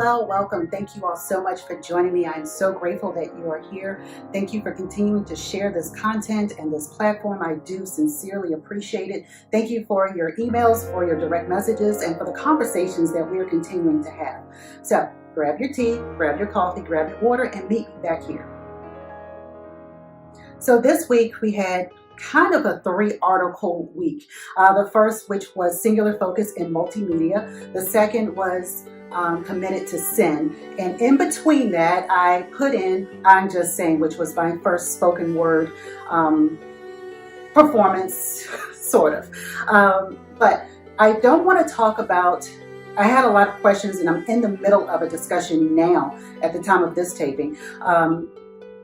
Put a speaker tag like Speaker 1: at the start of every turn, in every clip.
Speaker 1: Hello, welcome. Thank you all so much for joining me. I'm so grateful that you are here. Thank you for continuing to share this content and this platform. I do sincerely appreciate it. Thank you for your emails, for your direct messages, and for the conversations that we're continuing to have. So grab your tea, grab your coffee, grab your water, and meet me back here. So this week we had kind of a 3-article week. The first, which was singular focus in multimedia. The second was committed to sin. And in between that, I put in I'm Just Saying, which was my first spoken word performance, sort of. But I don't want to talk about, I had a lot of questions and I'm in the middle of a discussion now at the time of this taping.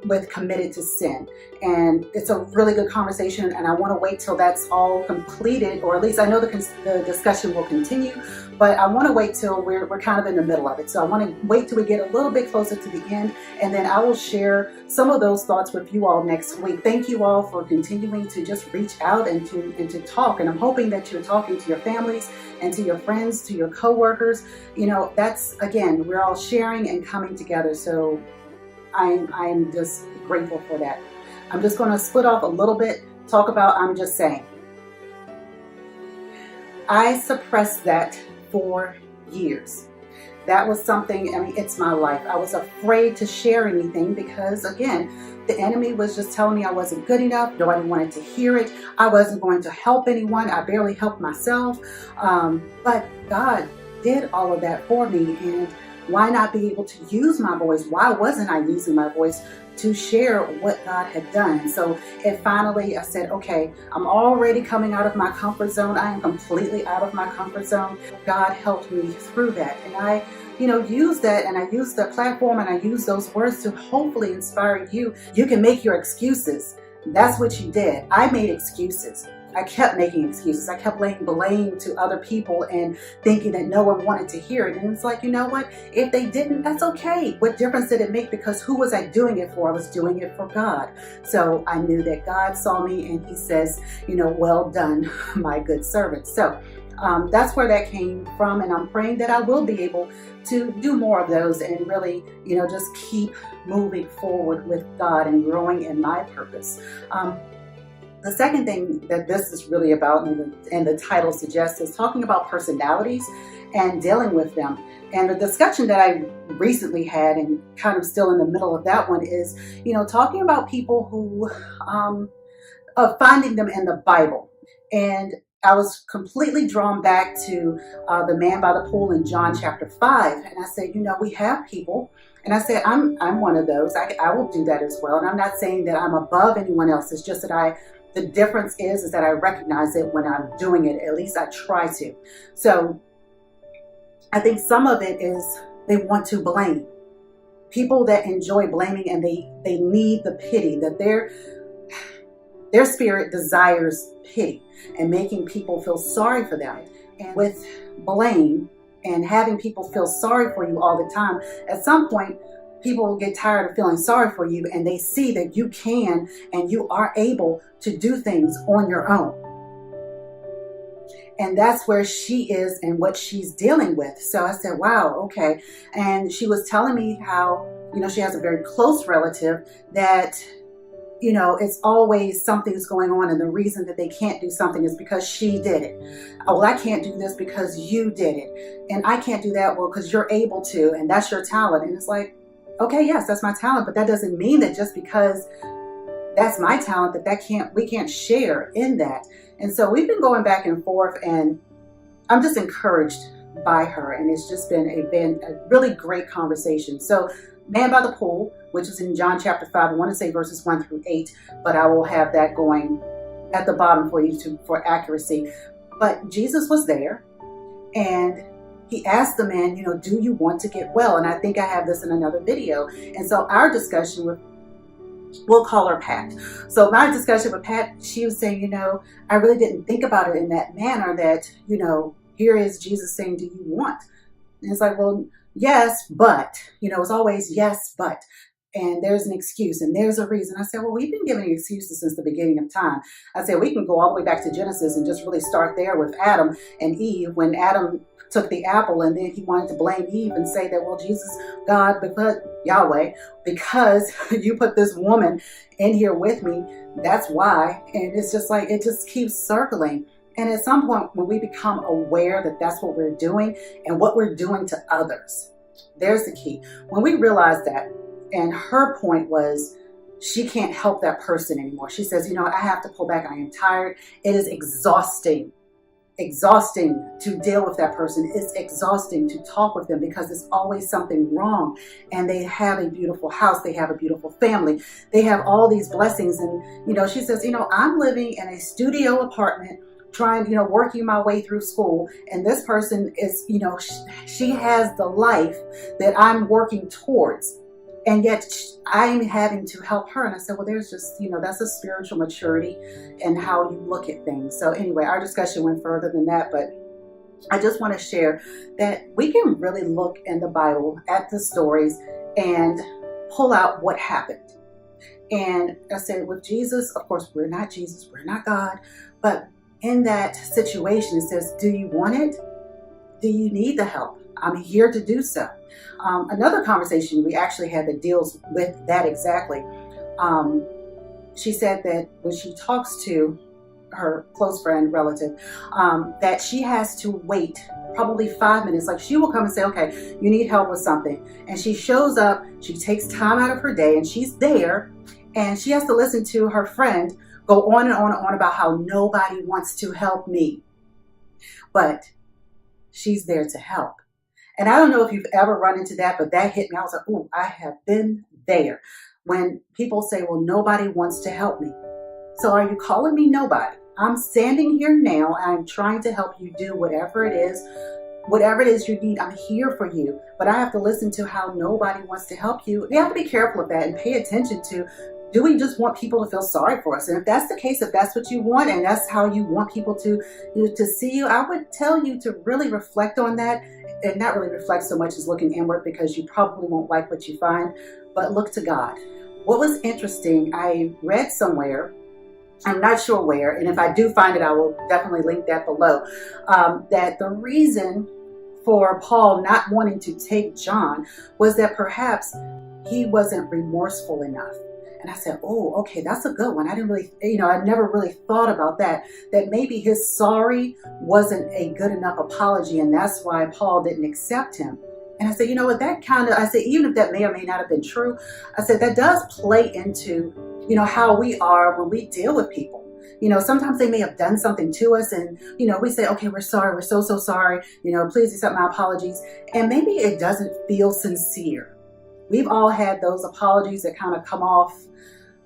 Speaker 1: With committed to sin, and it's a really good conversation, and I want to wait till that's all completed, or at least I know the discussion will continue, but I want to wait till we're kind of in the middle of it. So I want to wait till we get a little bit closer to the end, and then I will share some of those thoughts with you all next week. Thank you all for continuing to just reach out and to talk, and I'm hoping that you're talking to your families and to your friends, to your coworkers. You know, that's, again, we're all sharing and coming together. So I'm just grateful for that. I'm just going to split off a little bit, talk about I'm Just Saying. I suppressed that for years. That was something, I mean, it's my life. I was afraid to share anything because, again, the enemy was just telling me I wasn't good enough. Nobody wanted to hear it. I wasn't going to help anyone. I barely helped myself. But God did all of that for me, and why not be able to use my voice? Why wasn't I using my voice to share what God had done? So it finally, I said, okay, I'm already coming out of my comfort zone. I am completely out of my comfort zone. God helped me through that. And I, use that, and I use the platform, and I use those words to hopefully inspire you. You can make your excuses. That's what you did. I made excuses. I kept making excuses. I kept laying blame to other people and thinking that no one wanted to hear it. And it's like, you know what? If they didn't, that's okay. What difference did it make? Because who was I doing it for? I was doing it for God. So I knew that God saw me, and He says, well done, my good servant. So that's where that came from. And I'm praying that I will be able to do more of those and really, just keep moving forward with God and growing in my purpose. The second thing that this is really about, and the title suggests, is talking about personalities and dealing with them. And the discussion that I recently had, and kind of still in the middle of that one, is, talking about people who, finding them in the Bible. And I was completely drawn back to the man by the pool in John chapter 5. And I said, we have people. And I said, I'm one of those. I will do that as well. And I'm not saying that I'm above anyone else. It's just that the difference is that I recognize it when I'm doing it. At least I try to. So I think some of it is they want to blame. People that enjoy blaming, and they need the pity, that their spirit desires pity and making people feel sorry for them. And with blame and having people feel sorry for you all the time, at some point, people will get tired of feeling sorry for you, and they see that you can and you are able to do things on your own. And that's where she is and what she's dealing with. So I said, wow, okay. And she was telling me how, she has a very close relative that, it's always something's going on, and the reason that they can't do something is because she did it. Oh, well, I can't do this because you did it. And I can't do that, well, because you're able to, and that's your talent. And it's like, okay, yes, that's my talent, but that doesn't mean that just because that's my talent we can't share in that. And so we've been going back and forth, and I'm just encouraged by her, and it's just been a really great conversation. So man by the pool, which is in John chapter 5, I want to say verses 1 through 8, but I will have that going at the bottom for you for accuracy. But Jesus was there, and He asked the man, do you want to get well? And I think I have this in another video. And so our discussion we'll call her Pat. So my discussion with Pat, she was saying, I really didn't think about it in that manner, that, here is Jesus saying, do you want? And it's like, well, yes, but, it's always yes, but. And there's an excuse and there's a reason. I said, well, we've been giving excuses since the beginning of time. I said, we can go all the way back to Genesis and just really start there with Adam and Eve, when Adam took the apple, and then he wanted to blame Eve and say that, well, Jesus, God, because Yahweh, because you put this woman in here with me, that's why. And it's just like, it just keeps circling. And at some point, when we become aware that that's what we're doing and what we're doing to others, there's the key. When we realize that, and her point was, she can't help that person anymore. She says, I have to pull back. I am tired. It is exhausting to deal with that person. It's exhausting to talk with them because there's always something wrong. And they have a beautiful house. They have a beautiful family. They have all these blessings. And, she says, I'm living in a studio apartment trying, working my way through school. And this person is, she has the life that I'm working towards. And yet I'm having to help her. And I said, well, there's just, that's a spiritual maturity and how you look at things. So anyway, our discussion went further than that, but I just want to share that we can really look in the Bible at the stories and pull out what happened. And I said, with Jesus, of course, we're not Jesus, we're not God, but in that situation, it says, do you want it? Do you need the help? I'm here to do so. Another conversation we actually had that deals with that exactly. She said that when she talks to her close friend, relative, that she has to wait probably 5 minutes. Like, she will come and say, okay, you need help with something. And she shows up, she takes time out of her day, and she's there, and she has to listen to her friend go on and on and on about how nobody wants to help me. But she's there to help. And I don't know if you've ever run into that, but that hit me. I was like, oh, I have been there. When people say, well, nobody wants to help me. So are you calling me nobody? I'm standing here now. I'm trying to help you do whatever it is you need. I'm here for you. But I have to listen to how nobody wants to help you. We have to be careful of that and pay attention to, do we just want people to feel sorry for us? And if that's the case, if that's what you want, and that's how you want people to see you, I would tell you to really reflect on that. And not really reflect so much as looking inward, because you probably won't like what you find, but look to God. What was interesting, I read somewhere, I'm not sure where, and if I do find it, I will definitely link that below, that the reason for Paul not wanting to take John was that perhaps he wasn't remorseful enough. And I said, oh, okay, that's a good one. I didn't really, I never really thought about that maybe his sorry wasn't a good enough apology, and that's why Paul didn't accept him. And I said, what, I said, even if that may or may not have been true, I said, that does play into, how we are when we deal with people. Sometimes they may have done something to us, and, we say, okay, we're sorry. We're so sorry. Please accept my apologies. And maybe it doesn't feel sincere. We've all had those apologies that kind of come off,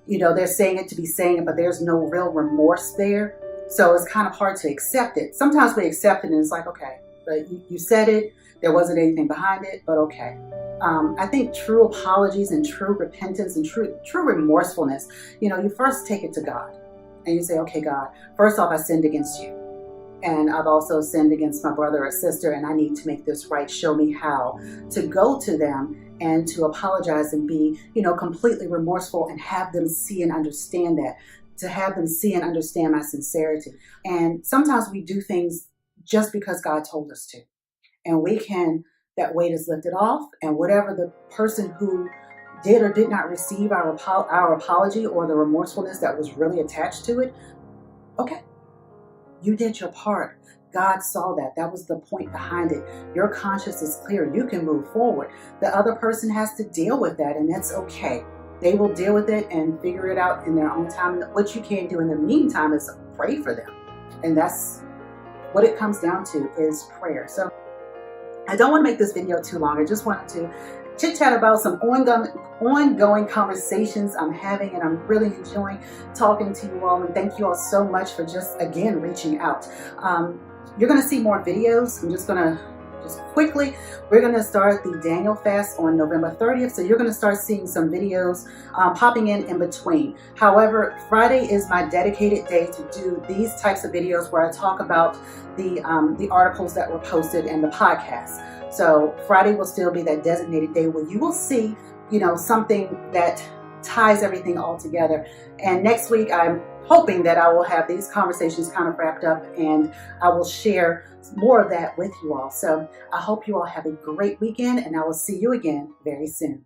Speaker 1: they're saying it to be saying it, but there's no real remorse there. So it's kind of hard to accept it. Sometimes we accept it and it's like, okay, but you said it, there wasn't anything behind it, but okay. I think true apologies and true repentance and true remorsefulness, you first take it to God and you say, okay, God, first off, I sinned against you. And I've also sinned against my brother or sister, and I need to make this right. Show me how to go to them and to apologize and be, completely remorseful, and have them see and understand that, to have them see and understand my sincerity. And sometimes we do things just because God told us to. And that weight is lifted off, and whatever the person who did or did not receive our apology, or the remorsefulness that was really attached to it, okay, you did your part. God saw that. That was the point behind it. Your conscience is clear. You can move forward. The other person has to deal with that, and that's okay. They will deal with it and figure it out in their own time. What you can do in the meantime is pray for them. And that's what it comes down to, is prayer. So I don't want to make this video too long. I just wanted to chit chat about some ongoing conversations I'm having, and I'm really enjoying talking to you all. And thank you all so much for just, again, reaching out. You're going to see more videos. I'm just going to quickly, we're going to start the Daniel fast on November 30th. So you're going to start seeing some videos popping in between. However, Friday is my dedicated day to do these types of videos where I talk about the articles that were posted and the podcast. So Friday will still be that designated day where you will see, something that ties everything all together. And next week, I'm hoping that I will have these conversations kind of wrapped up, and I will share more of that with you all. So I hope you all have a great weekend, and I will see you again very soon.